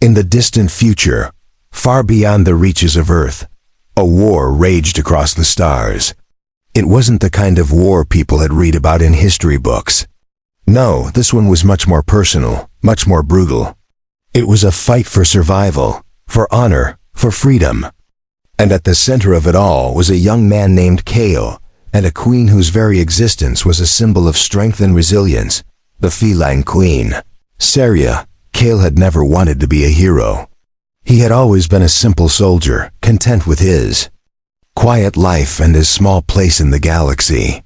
In the distant future, far beyond the reaches of Earth, a war raged across the stars. It wasn't the kind of war people had read about in history books. No, this one was much more personal, much more brutal. It was a fight for survival, for honor, for freedom. And at the center of it all was a young man named Kale, and a queen whose very existence was a symbol of strength and resilience, the Feline Queen. Saria, Kale had never wanted to be a hero. He had always been a simple soldier, content with his quiet life and his small place in the galaxy.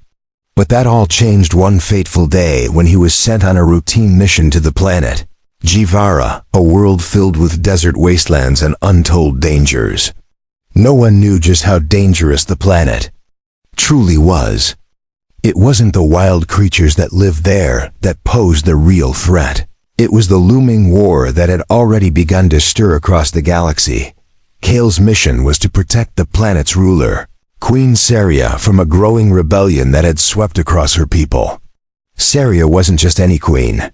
But that all changed one fateful day when he was sent on a routine mission to the planet Jivara, a world filled with desert wastelands and untold dangers. No one knew just how dangerous the planet truly was. It wasn't the wild creatures that lived there that posed the real threat. It was the looming war that had already begun to stir across the galaxy. Kale's mission was to protect the planet's ruler, Queen Saria, from a growing rebellion that had swept across her people. Saria wasn't just any queen.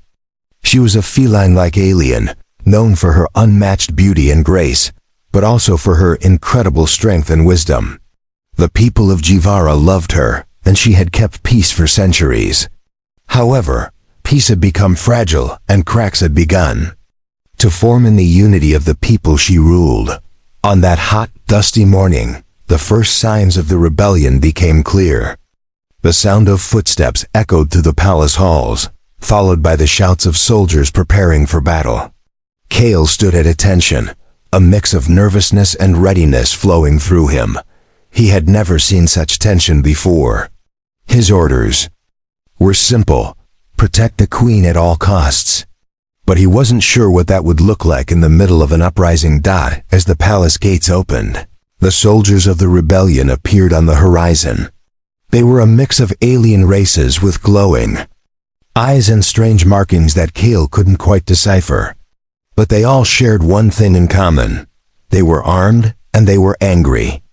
She was a feline-like alien, known for her unmatched beauty and grace, but also for her incredible strength and wisdom. The people of Jivara loved her, and she had kept peace for centuries. However, peace had become fragile and cracks had begun to form in the unity of the people she ruled. On that hot, dusty morning, the first signs of the rebellion became clear. The sound of footsteps echoed through the palace halls, followed by the shouts of soldiers preparing for battle. Kale stood at attention, a mix of nervousness and readiness flowing through him. He had never seen such tension before. His orders were simple: protect the queen at all costs. But he wasn't sure what that would look like in the middle of an uprising dot. As the palace gates opened, the soldiers of the rebellion appeared on the horizon. They were a mix of alien races with glowing eyes and strange markings that Kale couldn't quite decipher. But they all shared one thing in common. They were armed and they were angry.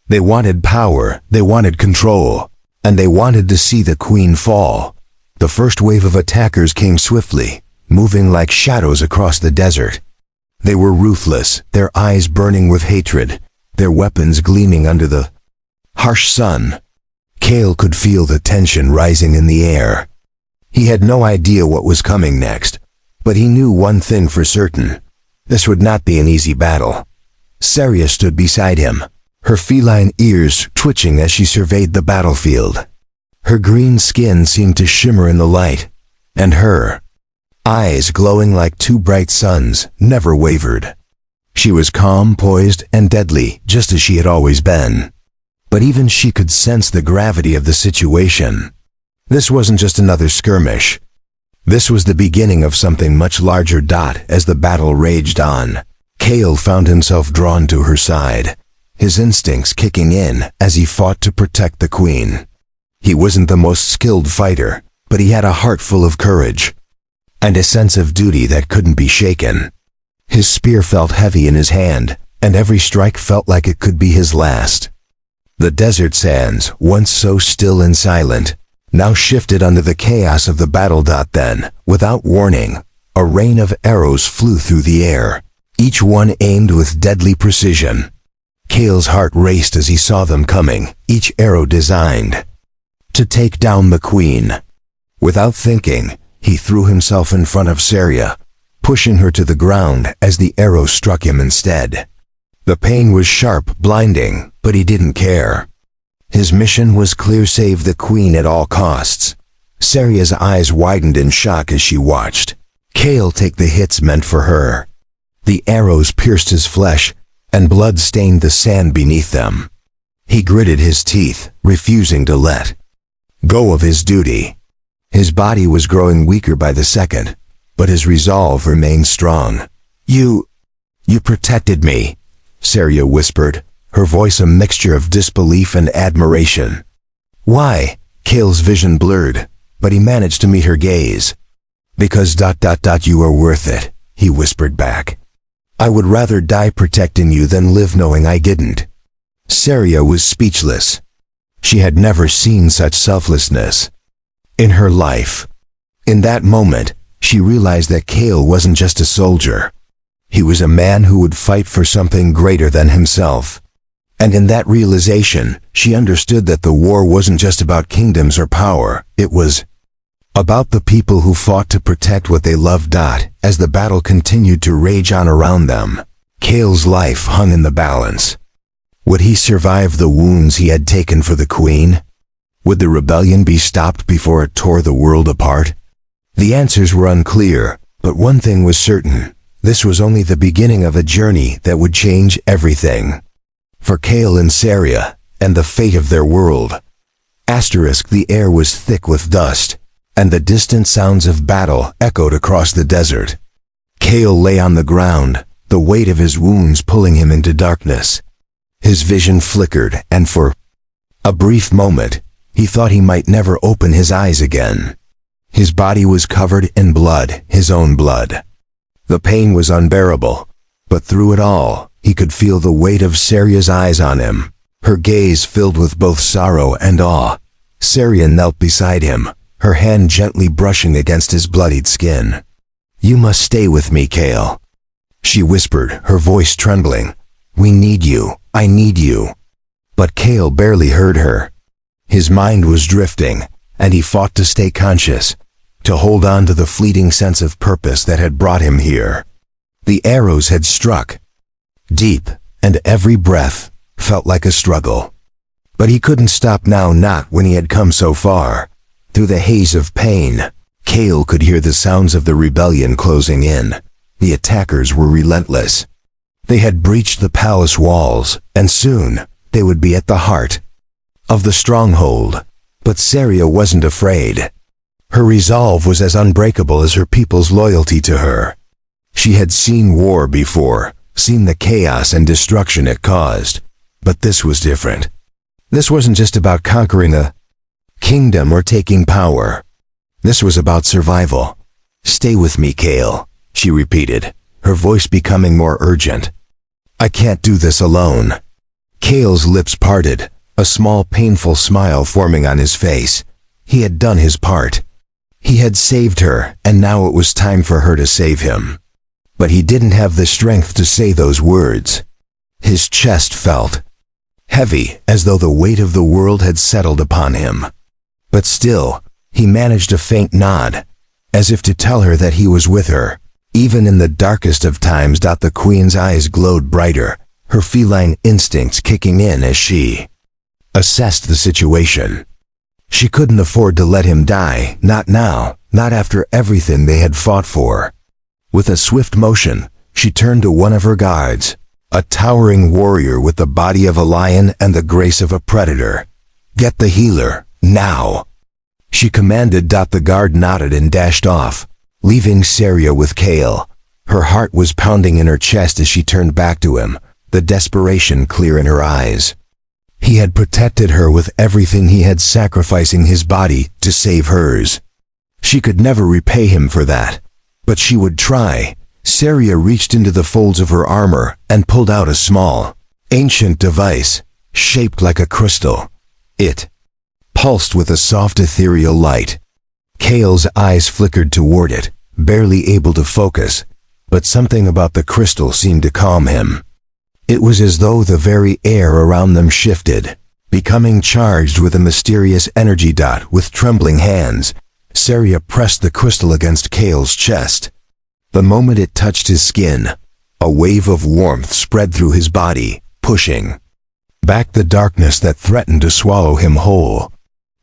They wanted power, they wanted control, and they wanted to see the queen fall. The first wave of attackers came swiftly, moving like shadows across the desert. They were ruthless, their eyes burning with hatred, their weapons gleaming under the harsh sun. Kale could feel the tension rising in the air. He had no idea what was coming next, but he knew one thing for certain: this would not be an easy battle. Saria stood beside him, her feline ears twitching as she surveyed the battlefield. Her green skin seemed to shimmer in the light, and her eyes, glowing like two bright suns, never wavered. She was calm, poised, and deadly, just as she had always been. But even she could sense the gravity of the situation. This wasn't just another skirmish. This was the beginning of something much larger. As the battle raged on, Kale found himself drawn to her side, his instincts kicking in as he fought to protect the queen. He wasn't the most skilled fighter, but he had a heart full of courage and a sense of duty that couldn't be shaken. His spear felt heavy in his hand, and every strike felt like it could be his last. The desert sands, once so still and silent, now shifted under the chaos of the battle. Then, without warning, a rain of arrows flew through the air, each one aimed with deadly precision. Kale's heart raced as he saw them coming, each arrow designed to take down the queen. Without thinking, he threw himself in front of Saria, pushing her to the ground as the arrow struck him instead. The pain was sharp, blinding, but he didn't care. His mission was clear: save the queen at all costs. Saria's eyes widened in shock as she watched Kale take the hits meant for her. The arrows pierced his flesh, and blood stained the sand beneath them. He gritted his teeth, refusing to let go of his duty. His body was growing weaker by the second, but his resolve remained strong. You protected me," Saria whispered, her voice a mixture of disbelief and admiration. "Why?" Kale's vision blurred, but he managed to meet her gaze. "Because ... you are worth it," he whispered back. "I would rather die protecting you than live knowing I didn't." Saria was speechless. She had never seen such selflessness in her life. In that moment, she realized that Kale wasn't just a soldier. He was a man who would fight for something greater than himself. And in that realization, she understood that the war wasn't just about kingdoms or power, it was about the people who fought to protect what they loved. As the battle continued to rage on around them, Cale's life hung in the balance. Would he survive the wounds he had taken for the Queen? Would the rebellion be stopped before it tore the world apart? The answers were unclear, but one thing was certain. This was only the beginning of a journey that would change everything. For Cale and Saria, and the fate of their world. The air was thick with dust, and the distant sounds of battle echoed across the desert. Cale lay on the ground, the weight of his wounds pulling him into darkness. His vision flickered, and for a brief moment, he thought he might never open his eyes again. His body was covered in blood, his own blood. The pain was unbearable, but through it all, he could feel the weight of Saria's eyes on him, her gaze filled with both sorrow and awe. Saria knelt beside him, her hand gently brushing against his bloodied skin. "You must stay with me, Cale," she whispered, her voice trembling. "We need you. I need you." But Cale barely heard her. His mind was drifting, and he fought to stay conscious, to hold on to the fleeting sense of purpose that had brought him here. The arrows had struck deep, and every breath felt like a struggle. But he couldn't stop now, not when he had come so far. Through the haze of pain, Cale could hear the sounds of the rebellion closing in. The attackers were relentless. They had breached the palace walls, and soon they would be at the heart of the stronghold. But Saria wasn't afraid. Her resolve was as unbreakable as her people's loyalty to her. She had seen war before, seen the chaos and destruction it caused. But this was different. This wasn't just about conquering a kingdom or taking power. This was about survival. "Stay with me, Cale," she repeated, her voice becoming more urgent. "I can't do this alone." Cale's lips parted, a small painful smile forming on his face. He had done his part. He had saved her, and now it was time for her to save him. But he didn't have the strength to say those words. His chest felt heavy, as though the weight of the world had settled upon him. But still, he managed a faint nod, as if to tell her that he was with her. Even in the darkest of times. The Queen's eyes glowed brighter, her feline instincts kicking in as she assessed the situation. She couldn't afford to let him die, not now, not after everything they had fought for. With a swift motion, she turned to one of her guards, a towering warrior with the body of a lion and the grace of a predator. "Get the healer, now," she commanded. The guard nodded and dashed off, leaving Saria with Cale. Her heart was pounding in her chest as she turned back to him, the desperation clear in her eyes. He had protected her with everything he had, sacrificing his body to save hers. She could never repay him for that, but she would try. Saria reached into the folds of her armor and pulled out a small, ancient device, shaped like a crystal. It pulsed with a soft ethereal light. Cale's eyes flickered toward it, barely able to focus, but something about the crystal seemed to calm him. It was as though the very air around them shifted, becoming charged with a mysterious energy. With trembling hands, Saria pressed the crystal against Cale's chest. The moment it touched his skin, a wave of warmth spread through his body, pushing back the darkness that threatened to swallow him whole.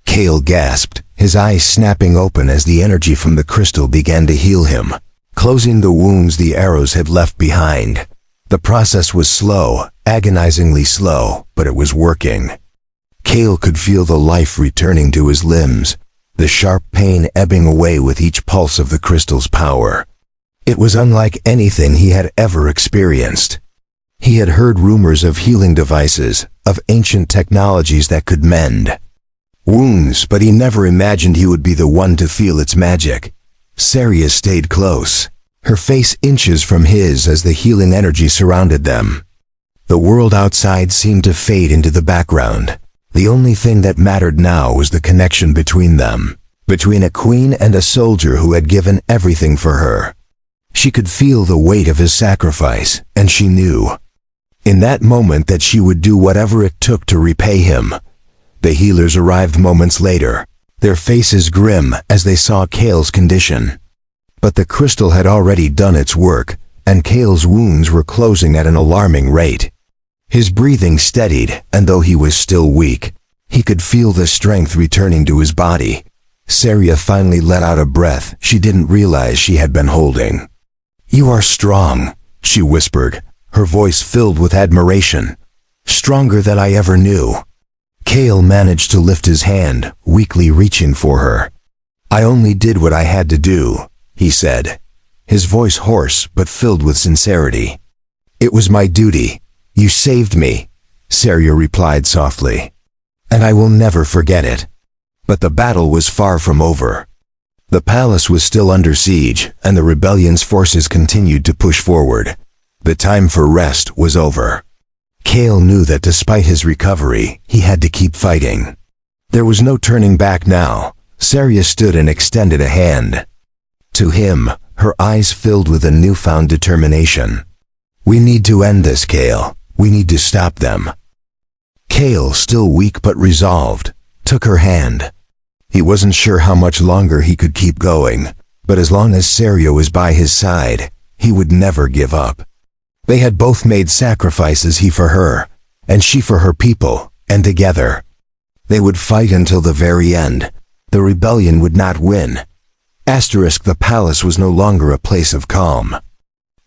Cale gasped, his eyes snapping open as the energy from the crystal began to heal him, closing the wounds the arrows had left behind. The process was slow, agonizingly slow, but it was working. Cale could feel the life returning to his limbs, the sharp pain ebbing away with each pulse of the crystal's power. It was unlike anything he had ever experienced. He had heard rumors of healing devices, of ancient technologies that could mend wounds, but he never imagined he would be the one to feel its magic. Saria stayed close, her face inches from his as the healing energy surrounded them. The world outside seemed to fade into the background. The only thing that mattered now was the connection between them, between a queen and a soldier who had given everything for her. She could feel the weight of his sacrifice, and she knew, in that moment, that she would do whatever it took to repay him. The healers arrived moments later, their faces grim as they saw Kale's condition. But the crystal had already done its work, and Kale's wounds were closing at an alarming rate. His breathing steadied, and though he was still weak, he could feel the strength returning to his body. Saria finally let out a breath she didn't realize she had been holding. "You are strong," she whispered, her voice filled with admiration. "Stronger than I ever knew." Kale managed to lift his hand, weakly reaching for her. "I only did what I had to do," he said, his voice hoarse but filled with sincerity. "It was my duty. You saved me," Saria replied softly, "and I will never forget it." But the battle was far from over. The palace was still under siege, and the rebellion's forces continued to push forward. The time for rest was over. Kale knew that despite his recovery, he had to keep fighting. There was no turning back now. Saria stood and extended a hand. To him, her eyes filled with a newfound determination. "We need to end this, Kale. We need to stop them." Kale, still weak but resolved, took her hand. He wasn't sure how much longer he could keep going, but as long as Saria was by his side, he would never give up. They had both made sacrifices, he for her, and she for her people, and together they would fight until the very end. The rebellion would not win. The palace was no longer a place of calm.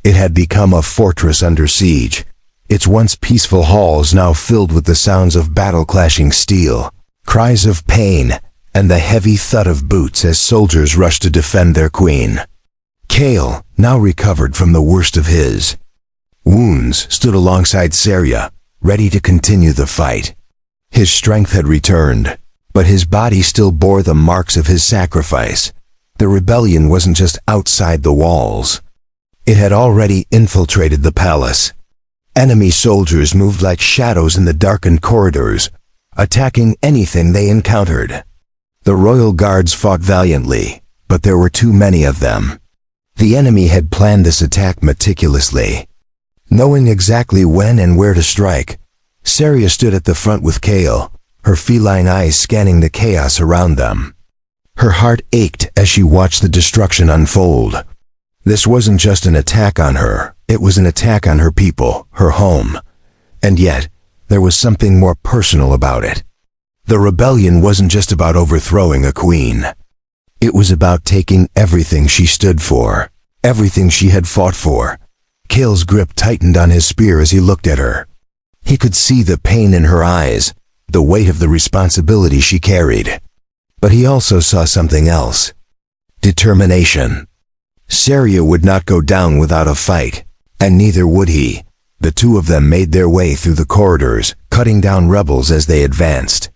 It had become a fortress under siege, its once peaceful halls now filled with the sounds of battle-clashing steel, cries of pain, and the heavy thud of boots as soldiers rushed to defend their queen. Kale, now recovered from the worst of his wounds, stood alongside Saria, ready to continue the fight. His strength had returned, but his body still bore the marks of his sacrifice. The rebellion wasn't just outside the walls. It had already infiltrated the palace. Enemy soldiers moved like shadows in the darkened corridors, attacking anything they encountered. The royal guards fought valiantly, but there were too many of them. The enemy had planned this attack meticulously. Knowing exactly when and where to strike, Saria stood at the front with Kale, her feline eyes scanning the chaos around them. Her heart ached as she watched the destruction unfold. This wasn't just an attack on her, it was an attack on her people, her home. And yet, there was something more personal about it. The rebellion wasn't just about overthrowing a queen. It was about taking everything she stood for, everything she had fought for. Kale's grip tightened on his spear as he looked at her. He could see the pain in her eyes, the weight of the responsibility she carried. But he also saw something else. Determination. Saria would not go down without a fight, and neither would he. The two of them made their way through the corridors, cutting down rebels as they advanced.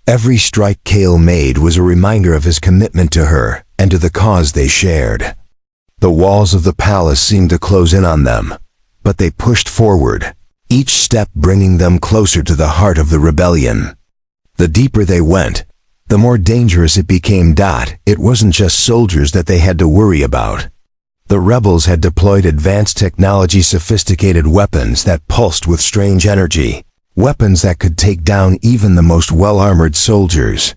Every strike Kale made was a reminder of his commitment to her and to the cause they shared. The walls of the palace seemed to close in on them, but they pushed forward, each step bringing them closer to the heart of the rebellion. The deeper they went, the more dangerous it became. It wasn't just soldiers that they had to worry about. The rebels had deployed advanced technology, sophisticated weapons that pulsed with strange energy, weapons that could take down even the most well-armored soldiers.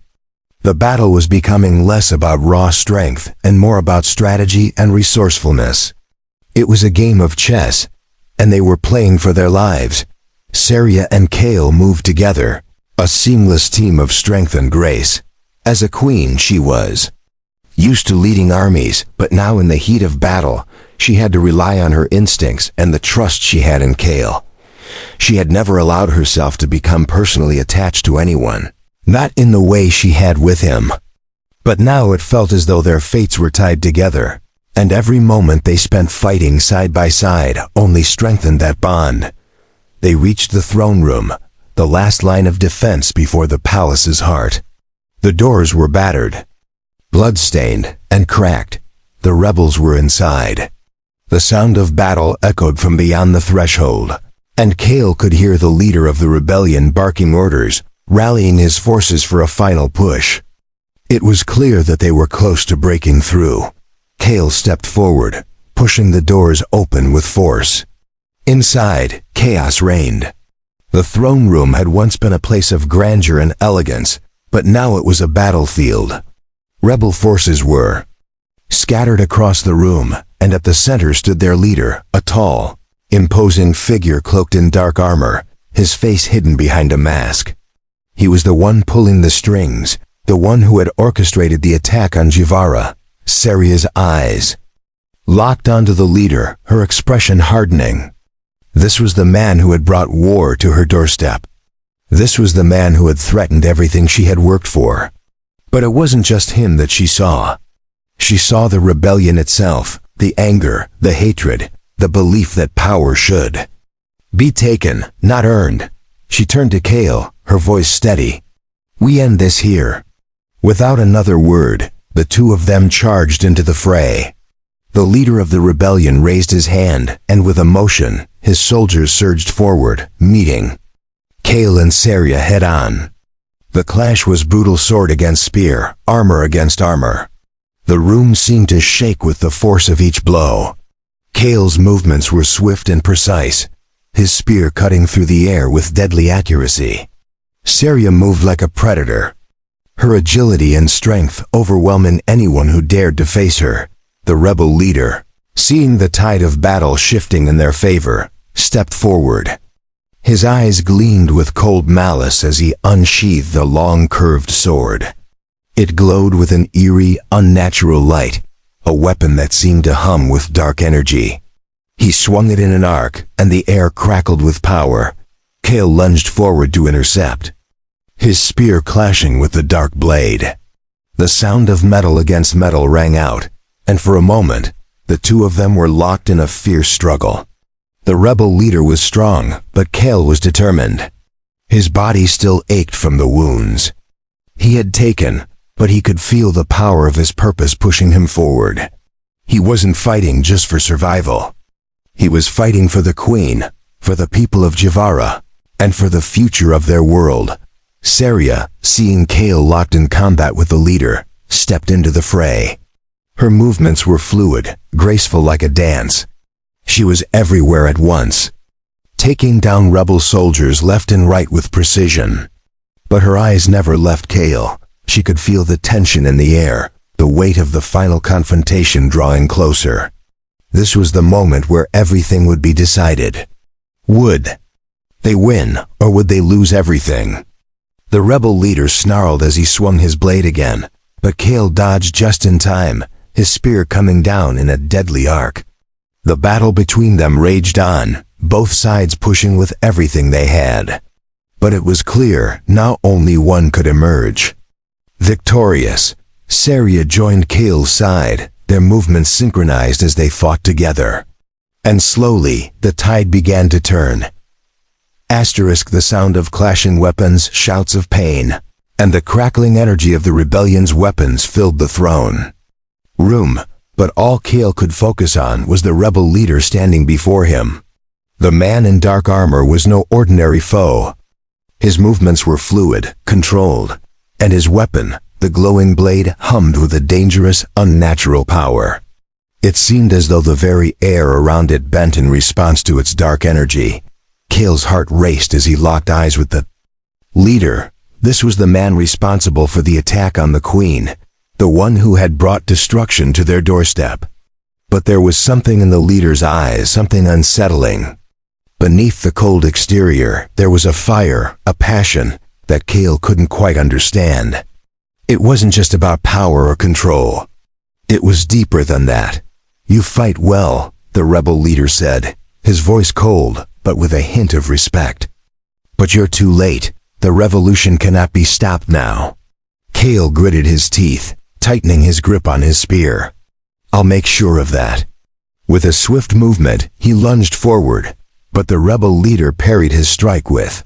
The battle was becoming less about raw strength and more about strategy and resourcefulness. It was a game of chess, and they were playing for their lives. Saria and Kale moved together, a seamless team of strength and grace. As a queen, she was used to leading armies, but now in the heat of battle, she had to rely on her instincts and the trust she had in Kale. She had never allowed herself to become personally attached to anyone, not in the way she had with him. But now it felt as though their fates were tied together, and every moment they spent fighting side by side only strengthened that bond. They reached the throne room, the last line of defense before the palace's heart. The doors were battered, blood-stained, and cracked. The rebels were inside. The sound of battle echoed from beyond the threshold, and Kale could hear the leader of the rebellion barking orders, rallying his forces for a final push. It was clear that they were close to breaking through. Kale stepped forward, pushing the doors open with force. Inside, chaos reigned. The throne room had once been a place of grandeur and elegance, but now it was a battlefield. Rebel forces were scattered across the room, and at the center stood their leader, a tall, imposing figure cloaked in dark armor, his face hidden behind a mask. He was the one pulling the strings, the one who had orchestrated the attack on Jivara. Seria's eyes locked onto the leader, her expression hardening. This was the man who had brought war to her doorstep. This was the man who had threatened everything she had worked for. But it wasn't just him that she saw. She saw the rebellion itself, the anger, the hatred, the belief that power should be taken, not earned. She turned to Kale, her voice steady. "We end this here." Without another word, the two of them charged into the fray. The leader of the rebellion raised his hand, and with emotion, his soldiers surged forward, meeting Kale and Seria head on. The clash was brutal, sword against spear, armor against armor. The room seemed to shake with the force of each blow. Kale's movements were swift and precise, his spear cutting through the air with deadly accuracy. Seria moved like a predator, her agility and strength overwhelming anyone who dared to face her. The rebel leader, seeing the tide of battle shifting in their favor, stepped forward. His eyes gleamed with cold malice as he unsheathed the long curved sword. It glowed with an eerie, unnatural light, a weapon that seemed to hum with dark energy. He swung it in an arc, and the air crackled with power. Kale lunged forward to intercept, his spear clashing with the dark blade. The sound of metal against metal rang out, and for a moment, the two of them were locked in a fierce struggle. The rebel leader was strong, but Kale was determined. His body still ached from the wounds he had taken, but he could feel the power of his purpose pushing him forward. He wasn't fighting just for survival. He was fighting for the Queen, for the people of Jivara, and for the future of their world. Seria, seeing Kale locked in combat with the leader, stepped into the fray. Her movements were fluid, graceful like a dance. She was everywhere at once, taking down rebel soldiers left and right with precision. But her eyes never left Kale. She could feel the tension in the air, the weight of the final confrontation drawing closer. This was the moment where everything would be decided. Would they win, or would they lose everything? The rebel leader snarled as he swung his blade again, but Kale dodged just in time, his spear coming down in a deadly arc. The battle between them raged on, both sides pushing with everything they had. But it was clear now only one could emerge victorious. Seria joined Kale's side, their movements synchronized as they fought together. And slowly, the tide began to turn. The sound of clashing weapons, shouts of pain, and the crackling energy of the rebellion's weapons filled the throne room, but all Kale could focus on was the rebel leader standing before him. The man in dark armor was no ordinary foe. His movements were fluid, controlled, and his weapon, the glowing blade, hummed with a dangerous, unnatural power. It seemed as though the very air around it bent in response to its dark energy. Kale's heart raced as he locked eyes with the leader. This was the man responsible for the attack on the Queen, the one who had brought destruction to their doorstep. But there was something in the leader's eyes, something unsettling. Beneath the cold exterior, there was a fire, a passion, that Kale couldn't quite understand. It wasn't just about power or control. It was deeper than that. "You fight well," the rebel leader said, his voice cold, but with a hint of respect. "But you're too late. The revolution cannot be stopped now." Kale gritted his teeth, tightening his grip on his spear. "I'll make sure of that." With a swift movement, he lunged forward, but the rebel leader parried his strike with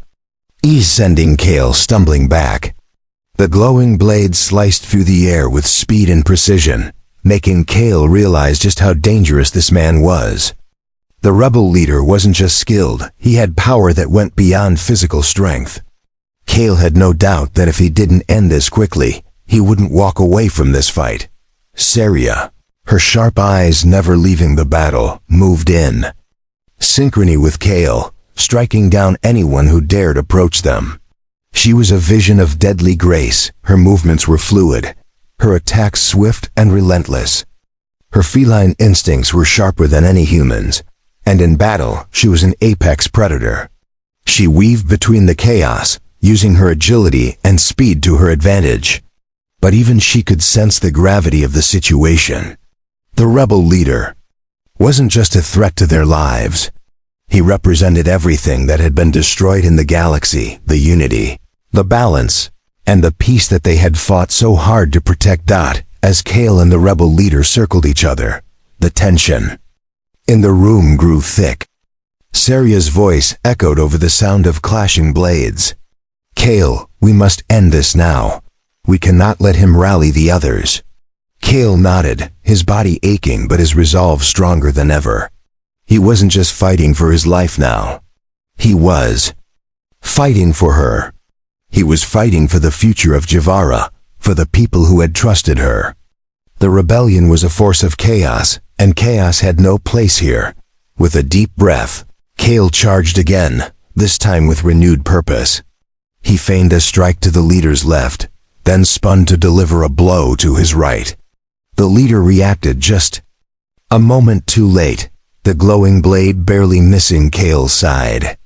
ease, sending Kale stumbling back. The glowing blade sliced through the air with speed and precision, making Kale realize just how dangerous this man was. The rebel leader wasn't just skilled, he had power that went beyond physical strength. Kale had no doubt that if he didn't end this quickly, he wouldn't walk away from this fight. Seria, Her sharp eyes, never leaving the battle, moved in. Synchrony with Kale, striking down anyone who dared approach them. She was a vision of deadly grace. Her movements were fluid, her attacks swift and relentless. Her feline instincts were sharper than any human's, and in battle she was an apex predator. She weaved between the chaos, using her agility and speed to her advantage. But even she could sense the gravity of the situation. The rebel leader wasn't just a threat to their lives. He represented everything that had been destroyed in the galaxy, the unity, the balance, and the peace that they had fought so hard to protect. As Kale and the rebel leader circled each other, the tension in the room grew thick. Saria's voice echoed over the sound of clashing blades. "Kale, we must end this now. We cannot let him rally the others." Kale nodded, his body aching but his resolve stronger than ever. He wasn't just fighting for his life now. He was fighting for her. He was fighting for the future of Javara, for the people who had trusted her. The rebellion was a force of chaos, and chaos had no place here. With a deep breath, Kale charged again, this time with renewed purpose. He feigned a strike to the leader's left, then spun to deliver a blow to his right. The leader reacted just a moment too late, the glowing blade barely missing Kale's side.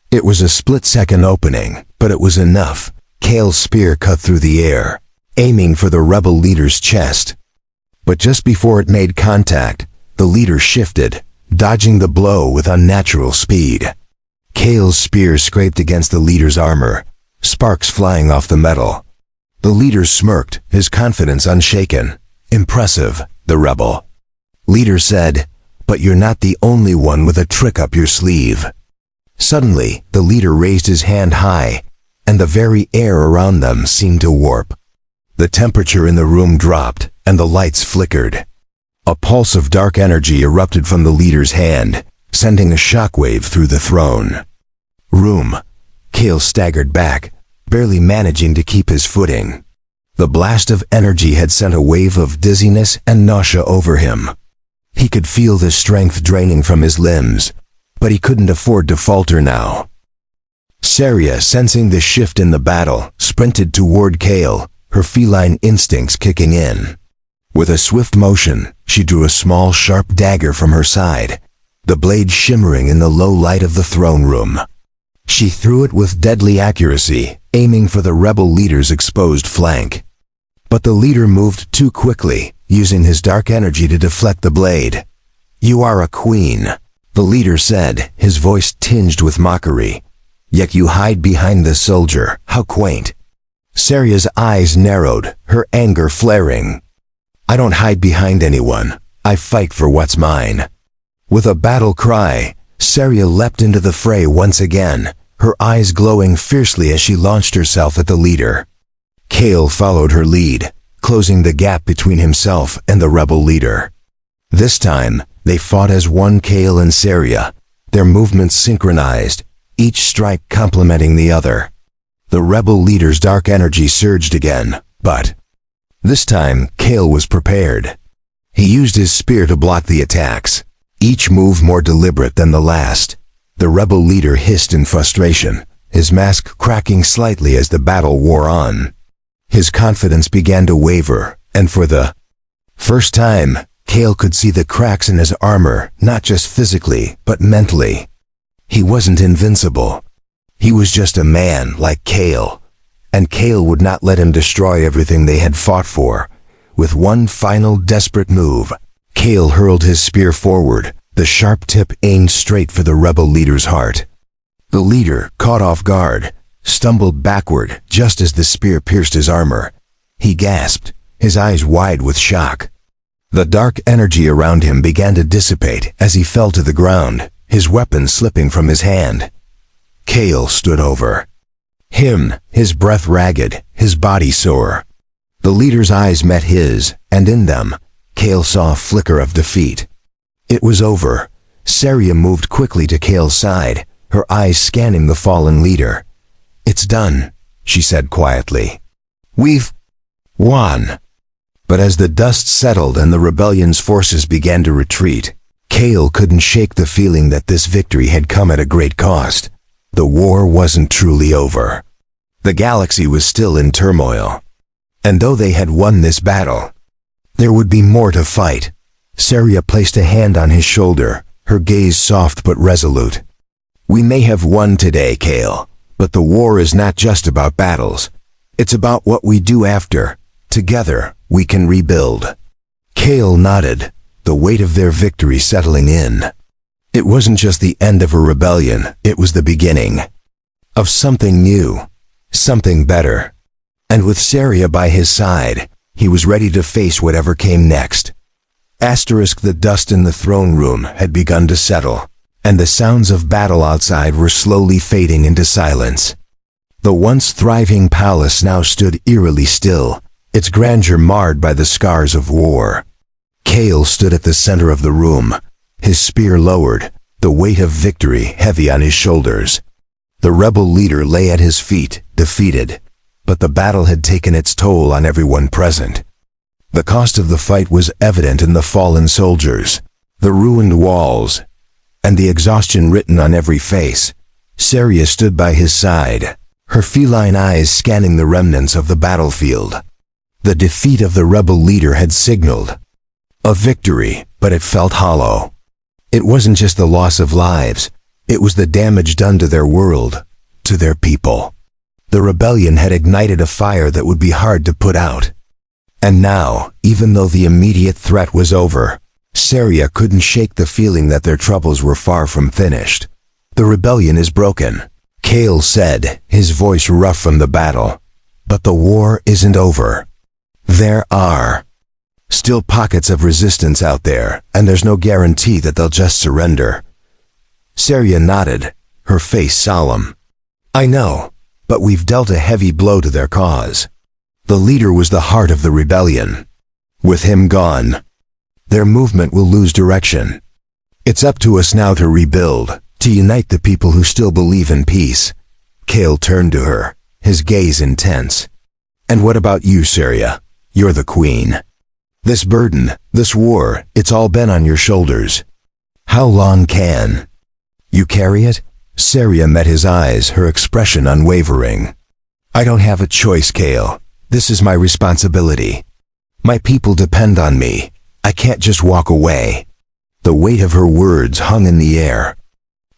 It was a split-second opening, but it was enough. Kale's spear cut through the air, aiming for the rebel leader's chest. But just before it made contact, the leader shifted, dodging the blow with unnatural speed. Kale's spear scraped against the leader's armor, sparks flying off the metal. The leader smirked, his confidence unshaken. "Impressive," the rebel leader said, "but you're not the only one with a trick up your sleeve." Suddenly, the leader raised his hand high, and the very air around them seemed to warp. The temperature in the room dropped, and the lights flickered. A pulse of dark energy erupted from the leader's hand, sending a shockwave through the throne room. Kale staggered back, barely managing to keep his footing. The blast of energy had sent a wave of dizziness and nausea over him. He could feel the strength draining from his limbs, but he couldn't afford to falter now. Saria, sensing the shift in the battle, sprinted toward Kale, her feline instincts kicking in. With a swift motion, she drew a small, sharp dagger from her side, the blade shimmering in the low light of the throne room. She threw it with deadly accuracy, aiming for the rebel leader's exposed flank. But the leader moved too quickly, using his dark energy to deflect the blade. "You are a queen," the leader said, his voice tinged with mockery. "Yet you hide behind the soldier. How quaint." Saria's eyes narrowed, her anger flaring. "I don't hide behind anyone. I fight for what's mine." With a battle cry, Saria leapt into the fray once again, her eyes glowing fiercely as she launched herself at the leader. Kale followed her lead, closing the gap between himself and the rebel leader. This time, they fought as one, Kale and Saria, their movements synchronized, each strike complementing the other. The rebel leader's dark energy surged again, but this time Kale was prepared. He used his spear to block the attacks, each move more deliberate than the last. The rebel leader hissed in frustration, his mask cracking slightly as the battle wore on. His confidence began to waver, and for the first time, Kale could see the cracks in his armor, not just physically, but mentally. He wasn't invincible. He was just a man like Kale, and Kale would not let him destroy everything they had fought for. With one final desperate move, Kale hurled his spear forward, the sharp tip aimed straight for the rebel leader's heart. The leader, caught off guard, stumbled backward just as the spear pierced his armor. He gasped, his eyes wide with shock. The dark energy around him began to dissipate as he fell to the ground, his weapon slipping from his hand. Kale stood over him, his breath ragged, his body sore. The leader's eyes met his, and in them, Kale saw a flicker of defeat. It was over. Saria moved quickly to Kale's side, her eyes scanning the fallen leader. "It's done," she said quietly. "We've won." But as the dust settled and the rebellion's forces began to retreat, Kale couldn't shake the feeling that this victory had come at a great cost. The war wasn't truly over. The galaxy was still in turmoil. And though they had won this battle, there would be more to fight. Saria placed a hand on his shoulder, her gaze soft but resolute. We may have won today, Kale, but the war is not just about battles. It's about what we do after. Together, we can rebuild. Kale nodded, the weight of their victory settling in. It wasn't just the end of a rebellion, it was the beginning of something new, something better. And with Saria by his side, he was ready to face whatever came next. The dust in the throne room had begun to settle, and the sounds of battle outside were slowly fading into silence. The once thriving palace now stood eerily still, its grandeur marred by the scars of war. Kale stood at the center of the room, his spear lowered, the weight of victory heavy on his shoulders. The rebel leader lay at his feet, defeated, but the battle had taken its toll on everyone present. The cost of the fight was evident in the fallen soldiers, the ruined walls, and the exhaustion written on every face. Saria stood by his side, her feline eyes scanning the remnants of the battlefield. The defeat of the rebel leader had signaled a victory, but it felt hollow. It wasn't just the loss of lives, it was the damage done to their world, to their people. The rebellion had ignited a fire that would be hard to put out. And now, even though the immediate threat was over, Saria couldn't shake the feeling that their troubles were far from finished. The rebellion is broken, Kale said, his voice rough from the battle. But the war isn't over. There are still pockets of resistance out there, and there's no guarantee that they'll just surrender. Saria nodded, her face solemn. I know, but we've dealt a heavy blow to their cause. The leader was the heart of the rebellion. With him gone, their movement will lose direction. It's up to us now to rebuild, to unite the people who still believe in peace. Kale turned to her, his gaze intense. And what about you, Saria? You're the queen. This burden, this war, it's all been on your shoulders. How long can you carry it? Saria met his eyes, her expression unwavering. I don't have a choice, Kale. This is my responsibility. My people depend on me. I can't just walk away. The weight of her words hung in the air.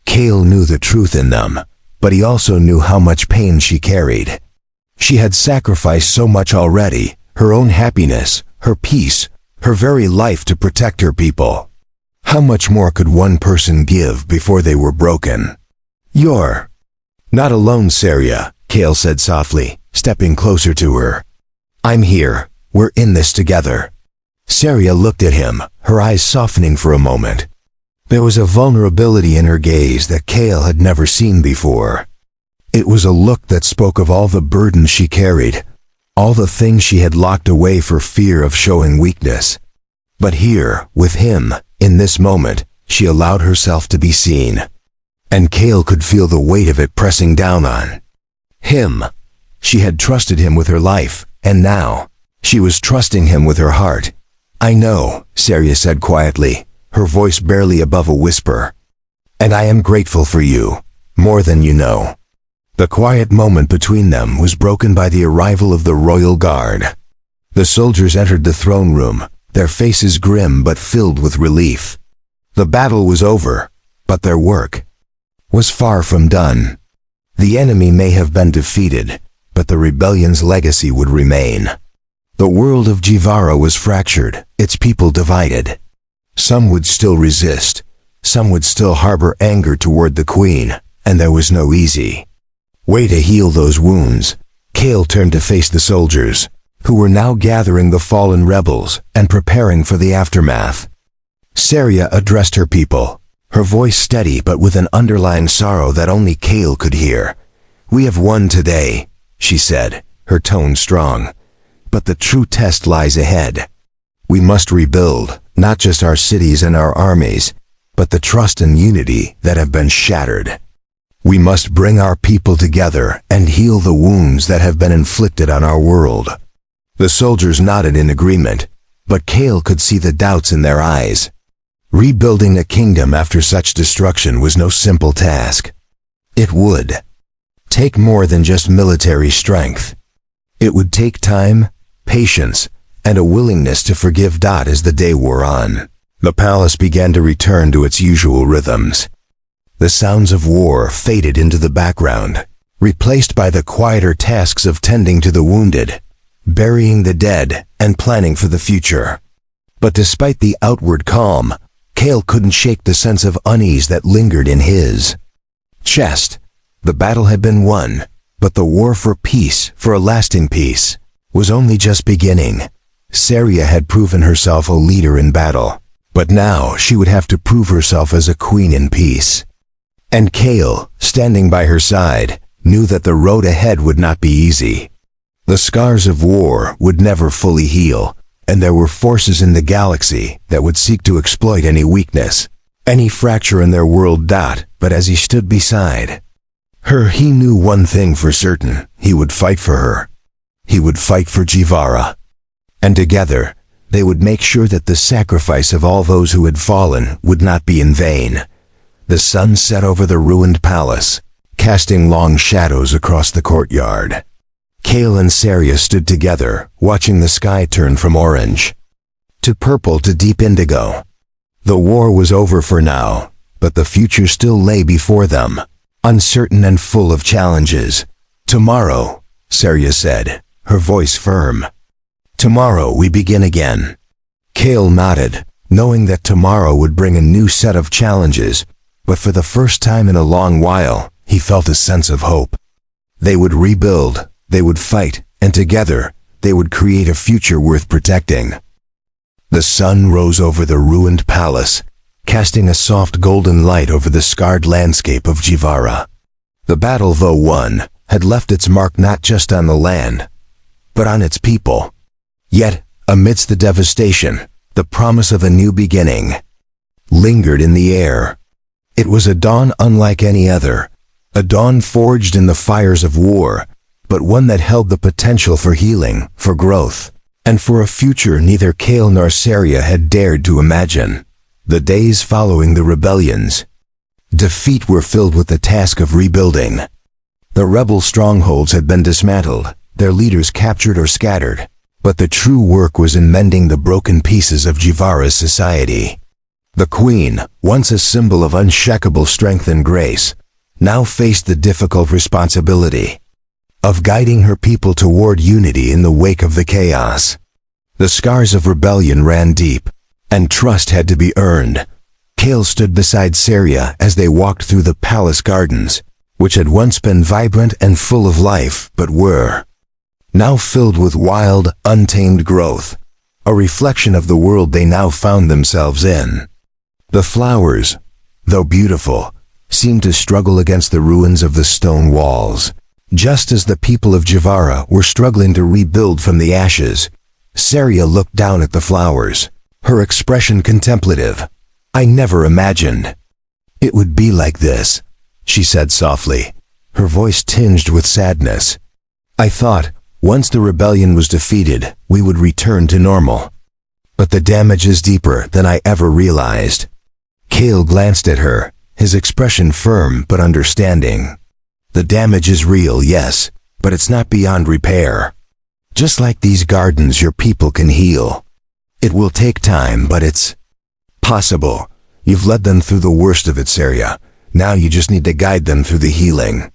Kale knew the truth in them, but he also knew how much pain she carried. She had sacrificed so much already, her own happiness, her peace, her very life to protect her people. How much more could one person give before they were broken? You're not alone, Saria, Kale said softly, stepping closer to her. I'm here. We're in this together. Saria looked at him, her eyes softening for a moment. There was a vulnerability in her gaze that Kale had never seen before. It was a look that spoke of all the burden she carried, all the things she had locked away for fear of showing weakness. But here, with him, in this moment, she allowed herself to be seen. And Kale could feel the weight of it pressing down on him. She had trusted him with her life, and now, she was trusting him with her heart. I know, Saria said quietly, her voice barely above a whisper. And I am grateful for you, more than you know. The quiet moment between them was broken by the arrival of the royal guard. The soldiers entered the throne room, their faces grim but filled with relief. The battle was over, but their work was far from done. The enemy may have been defeated, but the rebellion's legacy would remain. The world of Jivara was fractured, its people divided. Some would still resist, some would still harbor anger toward the queen, and there was no easy way to heal those wounds. Kale turned to face the soldiers, who were now gathering the fallen rebels and preparing for the aftermath. Saria addressed her people, her voice steady but with an underlying sorrow that only Kale could hear. We have won today, she said, her tone strong. But the true test lies ahead. We must rebuild, not just our cities and our armies, but the trust and unity that have been shattered. We must bring our people together and heal the wounds that have been inflicted on our world. The soldiers nodded in agreement, but Kale could see the doubts in their eyes. Rebuilding a kingdom after such destruction was no simple task. It would take more than just military strength. It would take time, patience, and a willingness to forgive. As the day wore on, the palace began to return to its usual rhythms. The sounds of war faded into the background, replaced by the quieter tasks of tending to the wounded, burying the dead, and planning for the future. But despite the outward calm, Kale couldn't shake the sense of unease that lingered in his chest. The battle had been won, but the war for peace, for a lasting peace, was only just beginning. Saria had proven herself a leader in battle, but now she would have to prove herself as a queen in peace. And Kale, standing by her side, knew that the road ahead would not be easy. The scars of war would never fully heal, and there were forces in the galaxy that would seek to exploit any weakness, any fracture in their world. But as he stood beside her, he knew one thing for certain: he would fight for her. He would fight for Jivara. And together, they would make sure that the sacrifice of all those who had fallen would not be in vain. The sun set over the ruined palace, casting long shadows across the courtyard. Kale and Saria stood together, watching the sky turn from orange to purple to deep indigo. The war was over for now, but the future still lay before them, uncertain and full of challenges. "Tomorrow," Saria said, her voice firm. "Tomorrow we begin again." Kale nodded, knowing that tomorrow would bring a new set of challenges, but for the first time in a long while, he felt a sense of hope. They would rebuild, they would fight, and together, they would create a future worth protecting. The sun rose over the ruined palace, casting a soft golden light over the scarred landscape of Jivara. The battle, though won, had left its mark not just on the land, but on its people. Yet, amidst the devastation, the promise of a new beginning lingered in the air. It was a dawn unlike any other, a dawn forged in the fires of war, but one that held the potential for healing, for growth, and for a future neither Kale nor Saria had dared to imagine. The days following the rebellion's defeat were filled with the task of rebuilding. The rebel strongholds had been dismantled, their leaders captured or scattered, but the true work was in mending the broken pieces of Jivara's society. The queen, once a symbol of unshakable strength and grace, now faced the difficult responsibility of guiding her people toward unity in the wake of the chaos. The scars of rebellion ran deep, and trust had to be earned. Kale stood beside Saria as they walked through the palace gardens, which had once been vibrant and full of life, but were now filled with wild, untamed growth, a reflection of the world they now found themselves in. The flowers, though beautiful, seemed to struggle against the ruins of the stone walls. Just as the people of Jivara were struggling to rebuild from the ashes, Saria looked down at the flowers, her expression contemplative. "I never imagined it would be like this," she said softly, her voice tinged with sadness. "I thought, once the rebellion was defeated, we would return to normal. But the damage is deeper than I ever realized." Kale glanced at her, his expression firm but understanding. "The damage is real, yes, but it's not beyond repair. Just like these gardens, your people can heal. It will take time, but it's possible. You've led them through the worst of it, Saria. Now you just need to guide them through the healing."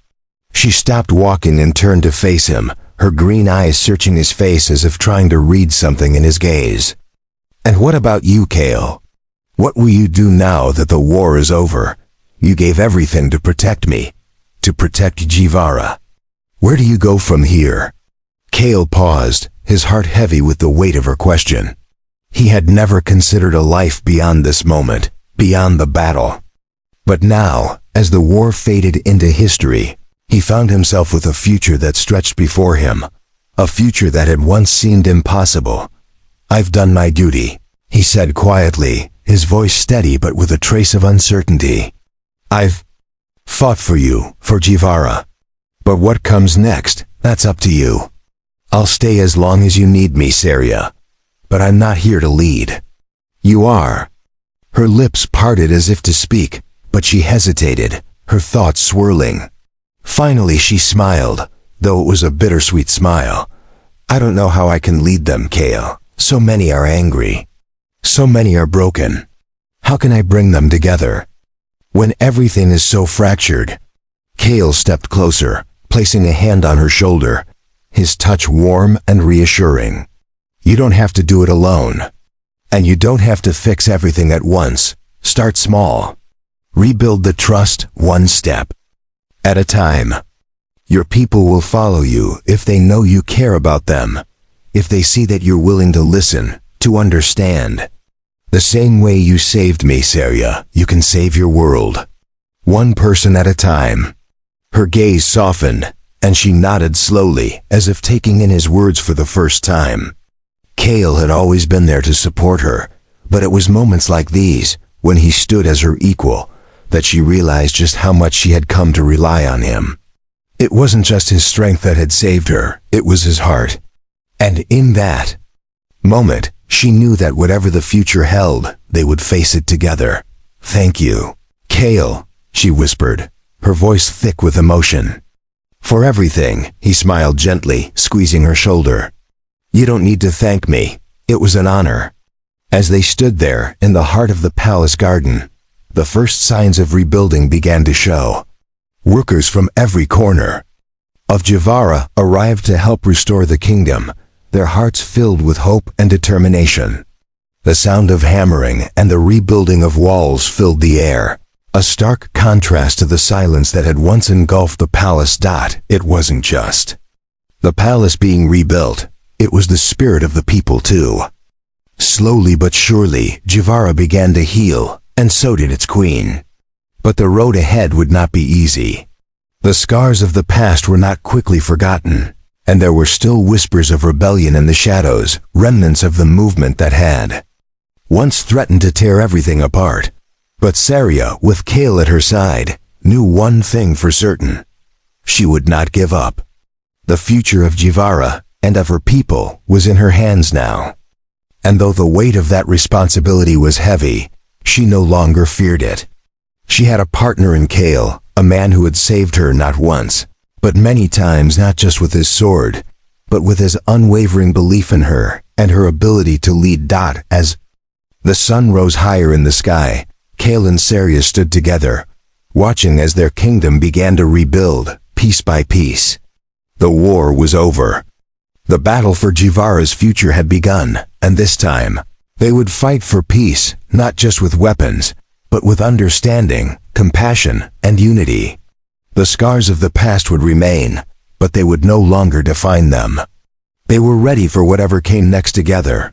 She stopped walking and turned to face him, her green eyes searching his face as if trying to read something in his gaze. "And what about you, Kale? What will you do now that the war is over? You gave everything to protect me, to protect Jivara. Where do you go from here?" Kale paused, his heart heavy with the weight of her question. He had never considered a life beyond this moment, beyond the battle. But now, as the war faded into history, he found himself with a future that stretched before him, a future that had once seemed impossible. "I've done my duty," he said quietly, his voice steady but with a trace of uncertainty. "I've fought for you, for Jivara. But what comes next, that's up to you." I'll stay as long as you need me, Saria. But I'm not here to lead. You are. Her lips parted as if to speak, but she hesitated, her thoughts swirling. Finally she smiled, though it was a bittersweet smile. I don't know how I can lead them, Kale. So many are angry. So many are broken. How can I bring them together? When everything is so fractured. Kale stepped closer, placing a hand on her shoulder, his touch warm and reassuring. You don't have to do it alone. And you don't have to fix everything at once. Start small. Rebuild the trust one step at a time. Your people will follow you if they know you care about them, if they see that you're willing to listen, to understand. The same way you saved me, Saria, you can save your world. One person at a time. Her gaze softened, and she nodded slowly, as if taking in his words for the first time. Kale had always been there to support her, but it was moments like these, when he stood as her equal, that she realized just how much she had come to rely on him. It wasn't just his strength that had saved her, it was his heart. And in that moment, she knew that whatever the future held, they would face it together. Thank you, Kale, she whispered, her voice thick with emotion. For everything, he smiled gently, squeezing her shoulder. You don't need to thank me. It was an honor. As they stood there, in the heart of the palace garden, the first signs of rebuilding began to show. Workers from every corner of Jivara arrived to help restore the kingdom, their hearts filled with hope and determination. The sound of hammering and the rebuilding of walls filled the air, a stark contrast to the silence that had once engulfed the palace. It wasn't just the palace being rebuilt, it was the spirit of the people too. Slowly but surely, Jivara began to heal, and so did its queen. But the road ahead would not be easy. The scars of the past were not quickly forgotten, and there were still whispers of rebellion in the shadows, remnants of the movement that had once threatened to tear everything apart. But Saria, with Kale at her side, knew one thing for certain. She would not give up. The future of Jivara, and of her people, was in her hands now. And though the weight of that responsibility was heavy, she no longer feared it. She had a partner in Kale, a man who had saved her not once, but many times, not just with his sword, but with his unwavering belief in her and her ability to lead. As the sun rose higher in the sky, Kale and Saria stood together, watching as their kingdom began to rebuild, piece by piece. The war was over. The battle for Jivara's future had begun, and this time, they would fight for peace, not just with weapons, but with understanding, compassion, and unity. The scars of the past would remain, but they would no longer define them. They were ready for whatever came next together,